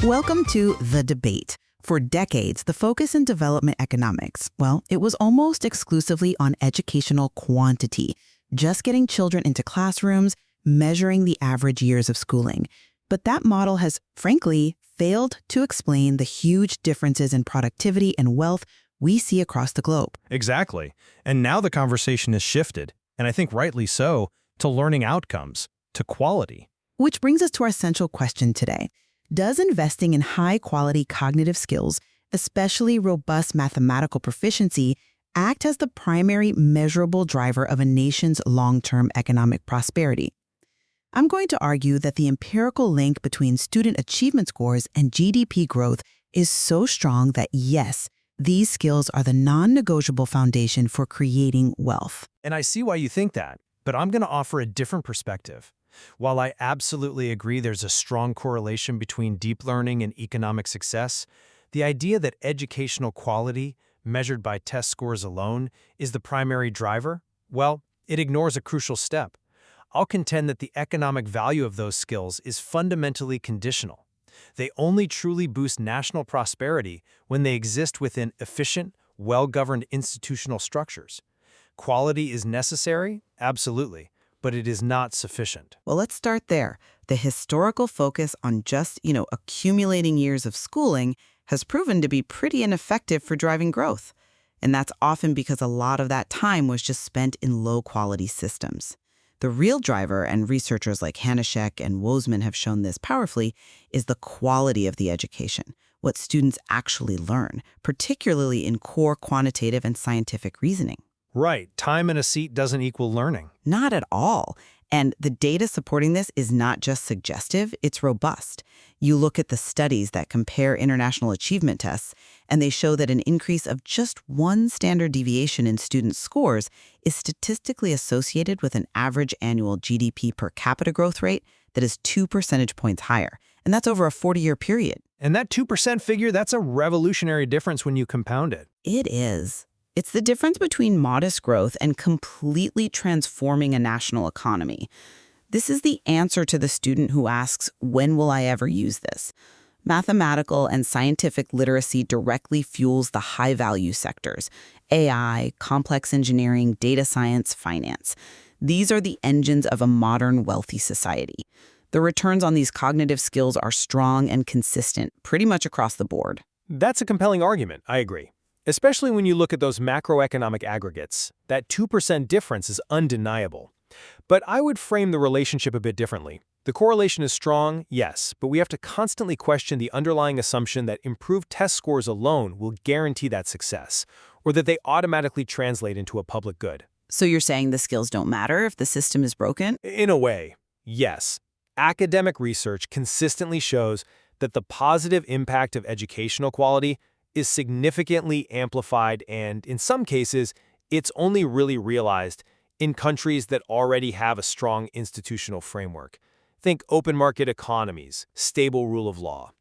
Welcome to The Debate. For decades, the focus in development economics, well, it was almost exclusively on educational quantity, just getting children into classrooms, measuring the average years of schooling. But that model has, frankly, failed to explain the huge differences in productivity and wealth we see across the globe. Exactly. And now the conversation has shifted, and I think rightly so, to learning outcomes, to quality. Which brings us to our central question today. Does investing in high-quality cognitive skills, especially robust mathematical proficiency, act as the primary measurable driver of a nation's long-term economic prosperity? I'm going to argue that the empirical link between student achievement scores and GDP growth is so strong that yes, these skills are the non-negotiable foundation for creating wealth. And I see why you think that, but I'm going to offer a different perspective. While I absolutely agree there's a strong correlation between deep learning and economic success, the idea that educational quality, measured by test scores alone, is the primary driver, well, it ignores a crucial step. I'll contend that the economic value of those skills is fundamentally conditional. They only truly boost national prosperity when they exist within efficient, well-governed institutional structures. Quality is necessary, absolutely, but it is not sufficient. Well, let's start there. The historical focus on just, accumulating years of schooling has proven to be pretty ineffective for driving growth. And that's often because a lot of that time was just spent in low-quality systems. The real driver, and researchers like Hanishek and Wozeman have shown this powerfully, is the quality of the education, what students actually learn, particularly in core quantitative and scientific reasoning. Right. Time in a seat doesn't equal learning. Not at all. And the data supporting this is not just suggestive, it's robust. You look at the studies that compare international achievement tests, and they show that an increase of just one standard deviation in student scores is statistically associated with an average annual GDP per capita growth rate that is 2 percentage points higher. And that's over a 40-year period. And that 2% figure, that's a revolutionary difference when you compound it. It is. It's the difference between modest growth and completely transforming a national economy. This is the answer to the student who asks, when will I ever use this? Mathematical and scientific literacy directly fuels the high-value sectors: AI, complex engineering, data science, finance. These are the engines of a modern, wealthy society. The returns on these cognitive skills are strong and consistent, pretty much across the board. That's a compelling argument, I agree. Especially when you look at those macroeconomic aggregates, that 2% difference is undeniable. But I would frame the relationship a bit differently. The correlation is strong, yes, but we have to constantly question the underlying assumption that improved test scores alone will guarantee that success, or that they automatically translate into a public good. So you're saying the skills don't matter if the system is broken? In a way, yes. Academic research consistently shows that the positive impact of educational quality is significantly amplified, and in some cases, it's only really realized in countries that already have a strong institutional framework. Think open market economies, stable rule of law.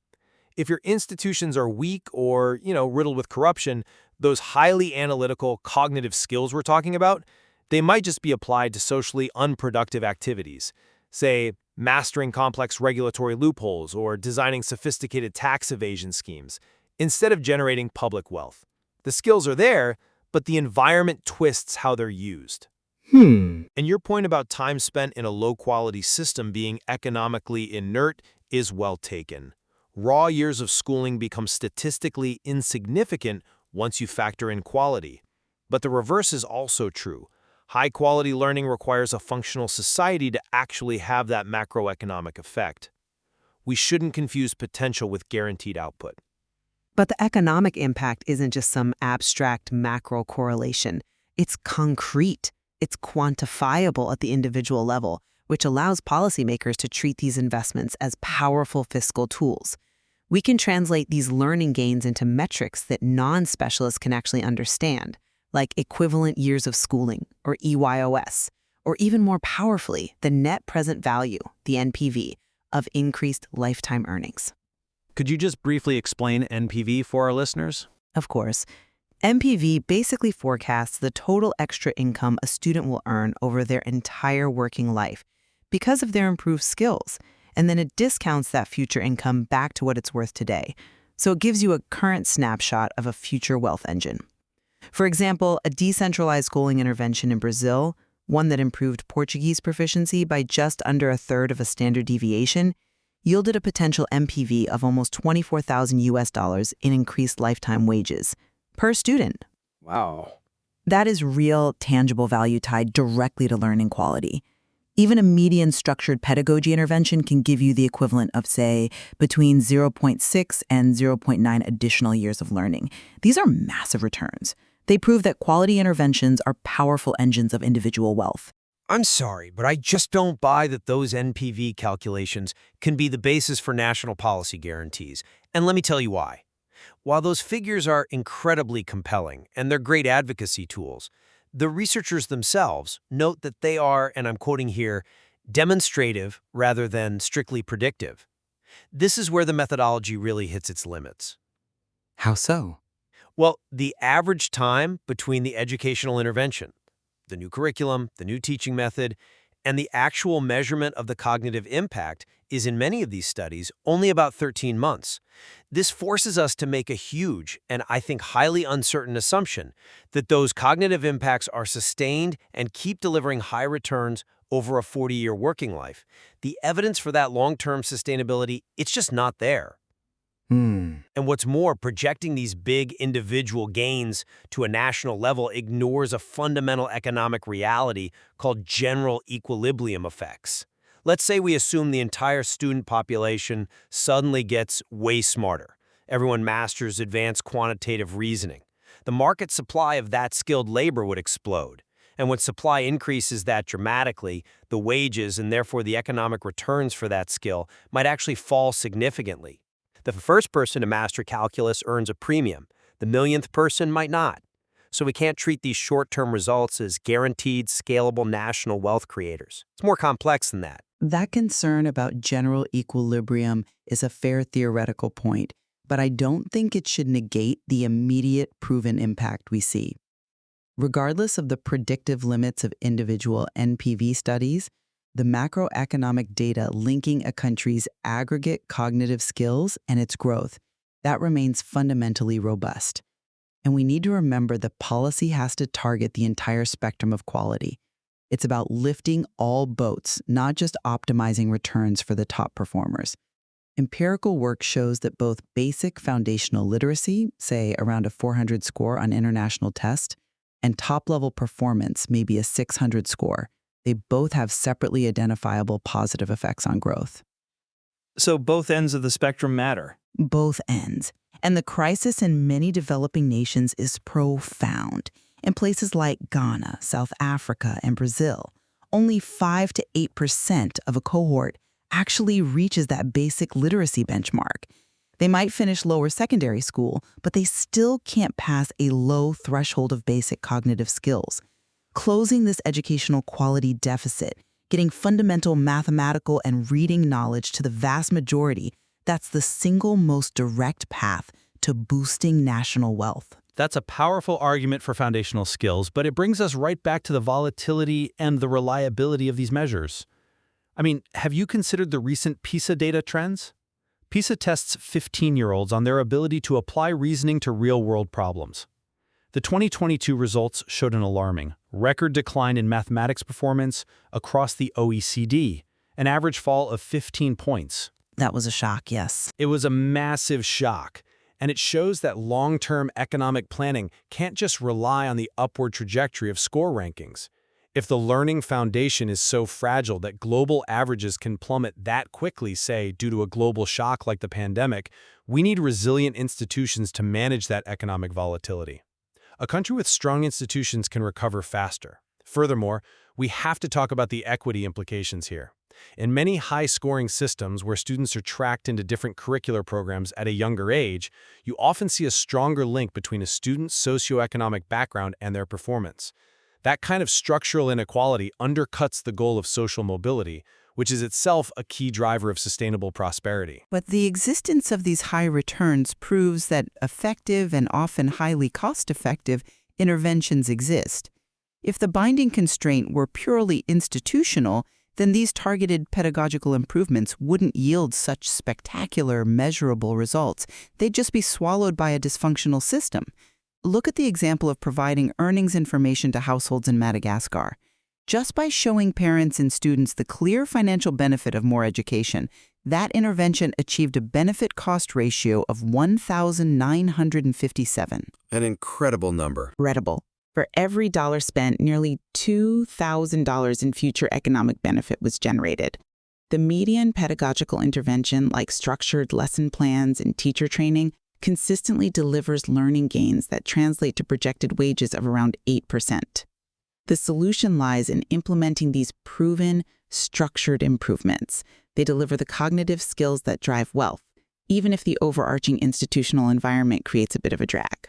If your institutions are weak or, riddled with corruption, those highly analytical cognitive skills we're talking about, they might just be applied to socially unproductive activities. Say, mastering complex regulatory loopholes or designing sophisticated tax evasion schemes, instead of generating public wealth. The skills are there, but the environment twists how they're used. And your point about time spent in a low-quality system being economically inert is well taken. Raw years of schooling become statistically insignificant once you factor in quality. But the reverse is also true. High-quality learning requires a functional society to actually have that macroeconomic effect. We shouldn't confuse potential with guaranteed output. But the economic impact isn't just some abstract macro correlation. It's concrete. It's quantifiable at the individual level, which allows policymakers to treat these investments as powerful fiscal tools. We can translate these learning gains into metrics that non-specialists can actually understand, like equivalent years of schooling, or EYOS, or even more powerfully, the net present value, the NPV, of increased lifetime earnings. Could you just briefly explain NPV for our listeners? Of course. NPV basically forecasts the total extra income a student will earn over their entire working life because of their improved skills. and then it discounts that future income back to what it's worth today. So it gives you a current snapshot of a future wealth engine. For example, a decentralized schooling intervention in Brazil, one that improved Portuguese proficiency by just under a third of a standard deviation, yielded a potential MPV of almost 24,000 US dollars in increased lifetime wages per student. Wow. That is real, tangible value tied directly to learning quality. Even a median structured pedagogy intervention can give you the equivalent of, say, between 0.6 and 0.9 additional years of learning. These are massive returns. They prove that quality interventions are powerful engines of individual wealth. I'm sorry, but I just don't buy that those NPV calculations can be the basis for national policy guarantees. And let me tell you why. While those figures are incredibly compelling and they're great advocacy tools, the researchers themselves note that they are, and I'm quoting here, demonstrative rather than strictly predictive. This is where the methodology really hits its limits. How so? Well, the average time between the educational intervention, the new curriculum, the new teaching method, and the actual measurement of the cognitive impact is in many of these studies only about 13 months. This forces us to make a huge and I think highly uncertain assumption that those cognitive impacts are sustained and keep delivering high returns over a 40-year working life. The evidence for that long-term sustainability, it's just not there. And what's more, projecting these big individual gains to a national level ignores a fundamental economic reality called general equilibrium effects. Let's say we assume the entire student population suddenly gets way smarter. Everyone masters advanced quantitative reasoning. The market supply of that skilled labor would explode. And when supply increases that dramatically, the wages and therefore the economic returns for that skill might actually fall significantly. The first person to master calculus earns a premium. The millionth person might not. So we can't treat these short-term results as guaranteed, scalable national wealth creators. It's more complex than that. That concern about general equilibrium is a fair theoretical point, but I don't think it should negate the immediate proven impact we see. Regardless of the predictive limits of individual NPV studies, the macroeconomic data linking a country's aggregate cognitive skills and its growth, that remains fundamentally robust. And we need to remember that policy has to target the entire spectrum of quality. It's about lifting all boats, not just optimizing returns for the top performers. Empirical work shows that both basic foundational literacy, say around a 400 score on international tests, and top-level performance, maybe a 600 score, they both have separately identifiable positive effects on growth. So both ends of the spectrum matter. Both ends. And the crisis in many developing nations is profound. In places like Ghana, South Africa, and Brazil, only 5 to 8% of a cohort actually reaches that basic literacy benchmark. They might finish lower secondary school, but they still can't pass a low threshold of basic cognitive skills. Closing this educational quality deficit, getting fundamental mathematical and reading knowledge to the vast majority, that's the single most direct path to boosting national wealth. That's a powerful argument for foundational skills, but it brings us right back to the volatility and the reliability of these measures. I mean, have you considered the recent PISA data trends? PISA tests 15-year-olds on their ability to apply reasoning to real-world problems. The 2022 results showed an alarming, record decline in mathematics performance across the OECD, an average fall of 15 points. That was a shock, yes. It was a massive shock, and it shows that long-term economic planning can't just rely on the upward trajectory of score rankings. If the learning foundation is so fragile that global averages can plummet that quickly, say, due to a global shock like the pandemic, we need resilient institutions to manage that economic volatility. A country with strong institutions can recover faster. Furthermore, we have to talk about the equity implications here. In many high-scoring systems where students are tracked into different curricular programs at a younger age, you often see a stronger link between a student's socioeconomic background and their performance. That kind of structural inequality undercuts the goal of social mobility, which is itself a key driver of sustainable prosperity. But the existence of these high returns proves that effective and often highly cost-effective interventions exist. If the binding constraint were purely institutional, then these targeted pedagogical improvements wouldn't yield such spectacular, measurable results. They'd just be swallowed by a dysfunctional system. Look at the example of providing earnings information to households in Madagascar. Just by showing parents and students the clear financial benefit of more education, that intervention achieved a benefit-cost ratio of 1,957. An incredible number. Incredible. For every dollar spent, nearly $2,000 in future economic benefit was generated. The median pedagogical intervention, like structured lesson plans and teacher training, consistently delivers learning gains that translate to projected wages of around 8%. The solution lies in implementing these proven, structured improvements. They deliver the cognitive skills that drive wealth, even if the overarching institutional environment creates a bit of a drag.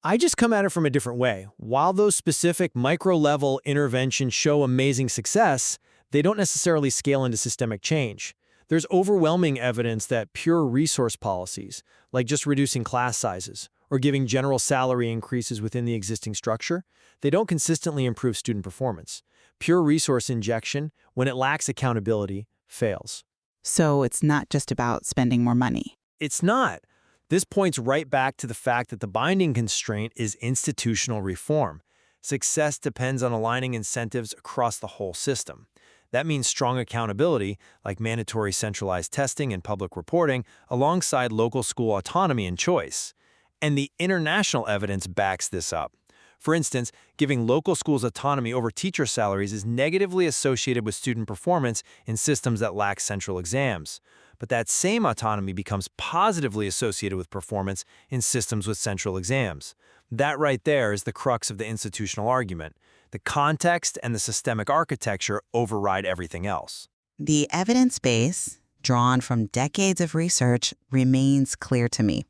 I just come at it from a different way. While those specific micro-level interventions show amazing success, they don't necessarily scale into systemic change. There's overwhelming evidence that pure resource policies, like just reducing class sizes or giving general salary increases within the existing structure, they don't consistently improve student performance. Pure resource injection, when it lacks accountability, fails. So it's not just about spending more money. It's not. This points right back to the fact that the binding constraint is institutional reform. Success depends on aligning incentives across the whole system. That means strong accountability, like mandatory centralized testing and public reporting, alongside local school autonomy and choice. And the international evidence backs this up. For instance, giving local schools autonomy over teacher salaries is negatively associated with student performance in systems that lack central exams. But that same autonomy becomes positively associated with performance in systems with central exams. That right there is the crux of the institutional argument. The context and the systemic architecture override everything else. The evidence base, drawn from decades of research, remains clear to me.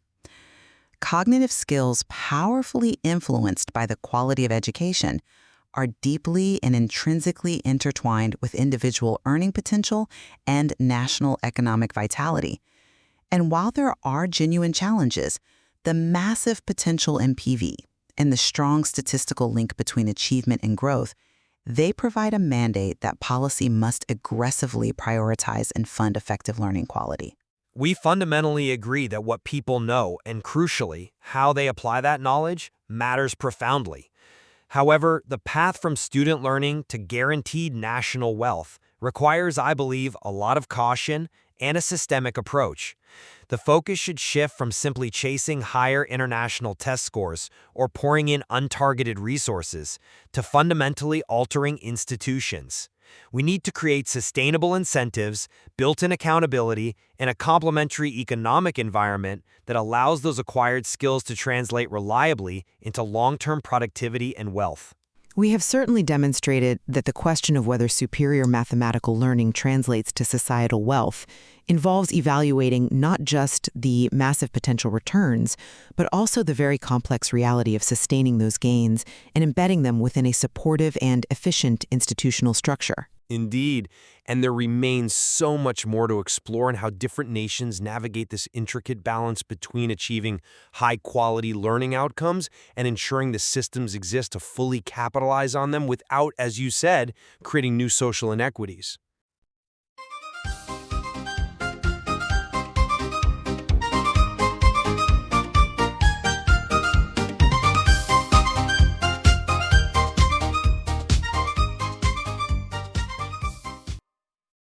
Cognitive skills powerfully influenced by the quality of education are deeply and intrinsically intertwined with individual earning potential and national economic vitality. And while there are genuine challenges, the massive potential in PV and the strong statistical link between achievement and growth, they provide a mandate that policy must aggressively prioritize and fund effective learning quality. We fundamentally agree that what people know, and crucially, how they apply that knowledge, matters profoundly. However, the path from student learning to guaranteed national wealth requires, I believe, a lot of caution and a systemic approach. The focus should shift from simply chasing higher international test scores or pouring in untargeted resources to fundamentally altering institutions. We need to create sustainable incentives, built-in accountability, and a complementary economic environment that allows those acquired skills to translate reliably into long-term productivity and wealth. We have certainly demonstrated that the question of whether superior mathematical learning translates to societal wealth involves evaluating not just the massive potential returns, but also the very complex reality of sustaining those gains and embedding them within a supportive and efficient institutional structure. Indeed, and there remains so much more to explore in how different nations navigate this intricate balance between achieving high-quality learning outcomes and ensuring the systems exist to fully capitalize on them without, as you said, creating new social inequities.